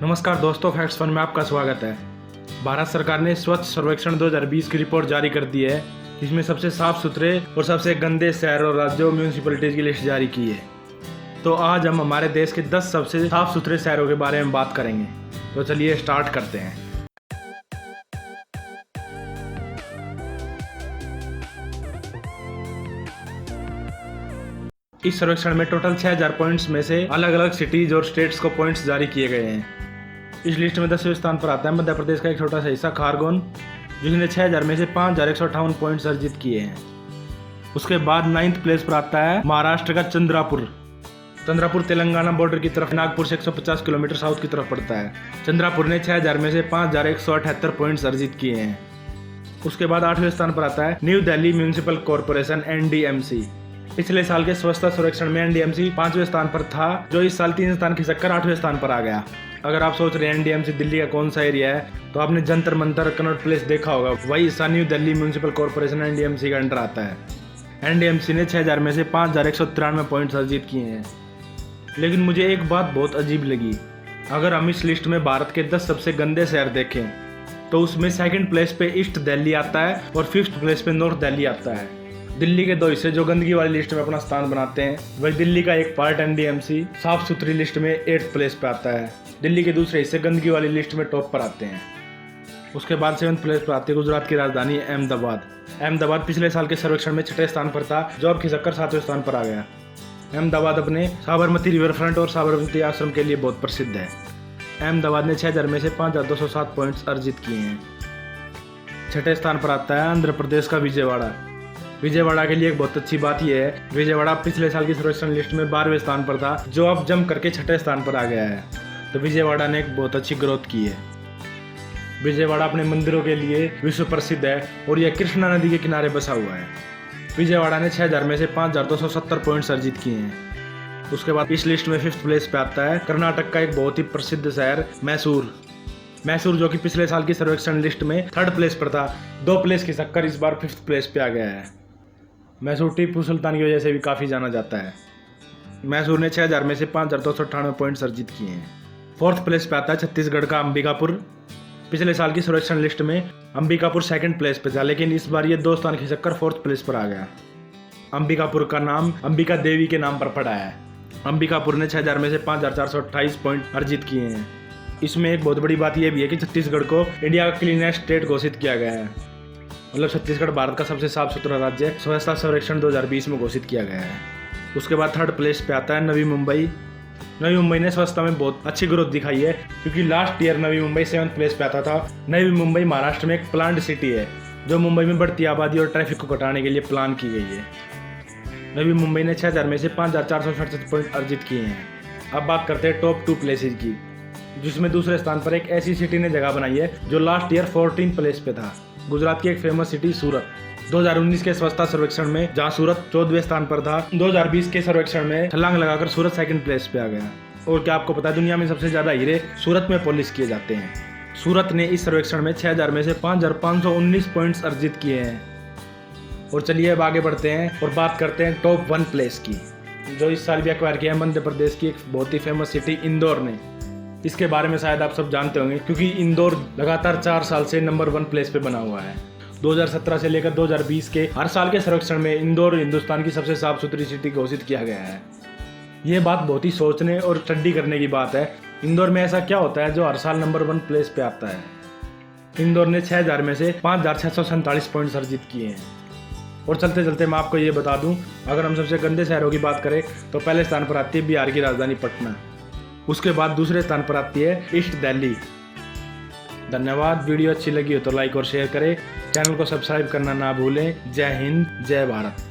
नमस्कार दोस्तों, facts fun में आपका स्वागत है। भारत सरकार ने स्वच्छ सर्वेक्षण 2020 की रिपोर्ट जारी कर दी है। इसमें सबसे साफ सुथरे और सबसे गंदे शहर और राज्यों म्यूनिसिपैलिटीज की लिस्ट जारी की है। तो आज हम हमारे देश के 10 सबसे साफ सुथरे शहरों के बारे में बात करेंगे। तो चलिए स्टार्ट करते हैं। इस सर्वेक्षण में टोटल 6000 पॉइंट्स में से अलग अलग सिटीज और स्टेट्स को पॉइंट्स जारी किए गए हैं। इस लिस्ट में 10वें स्थान पर आता है मध्य प्रदेश का एक छोटा सा हिस्सा खारगोन, जिसने 6000 में से 5158 पॉइंट्स अर्जित किए हैं। उसके बाद 9th प्लेस पर आता है महाराष्ट्र का चंद्रापुर तेलंगाना बॉर्डर की तरफ नागपुर से 150 किलोमीटर साउथ की तरफ पड़ता है। चंद्रापुर ने 6000 में से 5178 पॉइंट्स अर्जित किए हैं। उसके बाद 8वें स्थान पर आता है new Delhi municipal corporation NDMC। पिछले साल के स्वच्छता सर्वेक्षण में NDMC 5वें स्थान पर था, जो इस साल 3 स्थान खिसककर 8वें स्थान पर आ गया। अगर आप सोच रहे हैं NDMC दिल्ली का कौन सा एरिया है, तो आपने जंतर मंतर कनॉट प्लेस देखा होगा। वही हिस्सा new Delhi municipal corporation NDMC का अंडर आता है। NDMC ने 6000 में से 5193 पॉइंट्स अर्जित किए हैं। लेकिन मुझे एक बात बहुत अजीब लगी। अगर हम इस लिस्ट में भारत के 10 सबसे गंदे शहर देखें, तो उसमें 2nd प्लेस पे ईस्ट दिल्ली आता है और 5th प्लेस पे नॉर्थ दिल्ली आता है। दिल्ली के 2 हिस्से जो गंदगी वाली लिस्ट में अपना स्थान बनाते हैं, वही दिल्ली का एक पार्ट NDMC साफ सुथरी लिस्ट में 8th प्लेस पे आता है। दिल्ली के दूसरे हिस्से गंदगी वाली लिस्ट में टॉप पर आते हैं। उसके बाद 7th प्लेस पर आती है गुजरात की राजधानी अहमदाबाद पिछले साल के सर्वेक्षण में 6ठे स्थान पर था, जो अब खिसककर 7वें स्थान पर आ गया। अहमदाबाद अपने साबरमती रिवर फ्रंट और साबरमती आश्रम के लिए बहुत प्रसिद्ध है। अहमदाबाद ने 6000 में से 5207 पॉइंट्स अर्जित किए हैं। 6ठे स्थान पर आता है आंध्र प्रदेश का विजयवाड़ा के लिए एक बहुत अच्छी बात यह है, विजयवाड़ा पिछले साल की सर्वेक्षण लिस्ट में 12वें स्थान पर था, जो अब जंप करके 6ठे स्थान पर आ गया है। तो विजयवाड़ा ने एक बहुत अच्छी ग्रोथ की है। विजयवाड़ा अपने मंदिरों के लिए विश्व प्रसिद्ध है और यह कृष्णा नदी के किनारे बसा हुआ है। विजयवाड़ा ने 6000 में से 5270 पॉइंट्स अर्जित किए हैं। उसके बाद इस लिस्ट में 5th प्लेस पे आता है कर्नाटक का एक बहुत ही प्रसिद्ध शहर मैसूर, जो कि पिछले साल की सर्वेक्षण लिस्ट में 3rd प्लेस पर था। 2 प्लेस खिसककर इस बार 5th प्लेस पे आ गया है। मैसूर टीपू सुल्तान की वजह से भी काफ़ी जाना जाता है। मैसूर ने 6000 में से 5298 पॉइंट्स अर्जित किए हैं। 4th प्लेस पे आता है छत्तीसगढ़ का अंबिकापुर। पिछले साल की सर्वेक्षण लिस्ट में अंबिकापुर 2nd प्लेस पे था, लेकिन इस बार ये 2 स्थान खिसककर 4th प्लेस पर आ गया। अंबिकापुर का नाम अंबिका देवी के नाम पर पड़ा है। अंबिकापुर ने 6000 में से 5428 पॉइंट अर्जित किए हैं। इसमें एक बहुत बड़ी बात यह भी है कि छत्तीसगढ़ को इंडिया का क्लीनेस्ट स्टेट घोषित किया गया है। मतलब छत्तीसगढ़ भारत का सबसे साफ सुथरा राज्य स्वच्छता सर्वेक्षण 2020 में घोषित किया गया है। उसके बाद 3rd प्लेस पे आता है नवी मुंबई ने स्वच्छता में बहुत अच्छी ग्रोथ दिखाई है, क्योंकि last year Navi Mumbai 7th place पे आता था। नवी मुंबई महाराष्ट्र में एक प्लान्ड सिटी है, जो मुंबई में बढ़ती आबादी और ट्रैफिक को घटाने के लिए प्लान की गई है। नवी मुंबई ने 6000 में से 5467 पॉइंट अर्जित किए हैं। अब बात करते हैं टॉप 2 प्लेसेज की, जिसमें दूसरे स्थान पर एक ऐसी सिटी ने जगह बनाई है जो लास्ट ईयर 14th प्लेस पे था। गुजरात की एक फेमस सिटी सूरत। 2019 के स्वच्छता सर्वेक्षण में जहां सूरत 14वें स्थान पर था, 2020 के सर्वेक्षण में छलांग लगाकर सूरत 2nd प्लेस पे आ गया। और क्या आपको पता है, दुनिया में सबसे ज्यादा हीरे सूरत में पॉलिश किए जाते हैं। सूरत ने इस सर्वेक्षण में 6000 में से 5519 पॉइंट्स अर्जित किए हैं। और चलिए अब आगे बढ़ते हैं और बात करते हैं टॉप 1 प्लेस की, जो इस साल भी एक्वायर किया है मध्य प्रदेश की एक बहुत ही फेमस सिटी इंदौर ने। इसके बारे में शायद आप सब जानते होंगे, क्योंकि इंदौर लगातार 4 साल से नंबर 1 प्लेस पे बना हुआ है। 2017 से लेकर 2020 के हर साल के सर्वेक्षण में इंदौर हिंदुस्तान की सबसे साफ सुथरी सिटी घोषित किया गया है। ये बात बहुत ही सोचने और स्टडी करने की बात है। इंदौर में ऐसा क्या होता है जो हर साल नंबर 1 प्लेस पे आता है। इंदौर ने 6000 में से 5647 पॉइंट्स अर्जित किए हैं। और चलते चलते मैं आपको ये बता दूं, अगर हम सबसे गंदे शहरों की बात करें, तो पहले स्थान पर आती है बिहार की राजधानी पटना। उसके बाद दूसरे स्थान पर आती है ईस्ट दिल्ली। धन्यवाद। वीडियो अच्छी लगी हो तो लाइक और शेयर करें। चैनल को सब्सक्राइब करना ना भूलें। जय हिंद, जय भारत।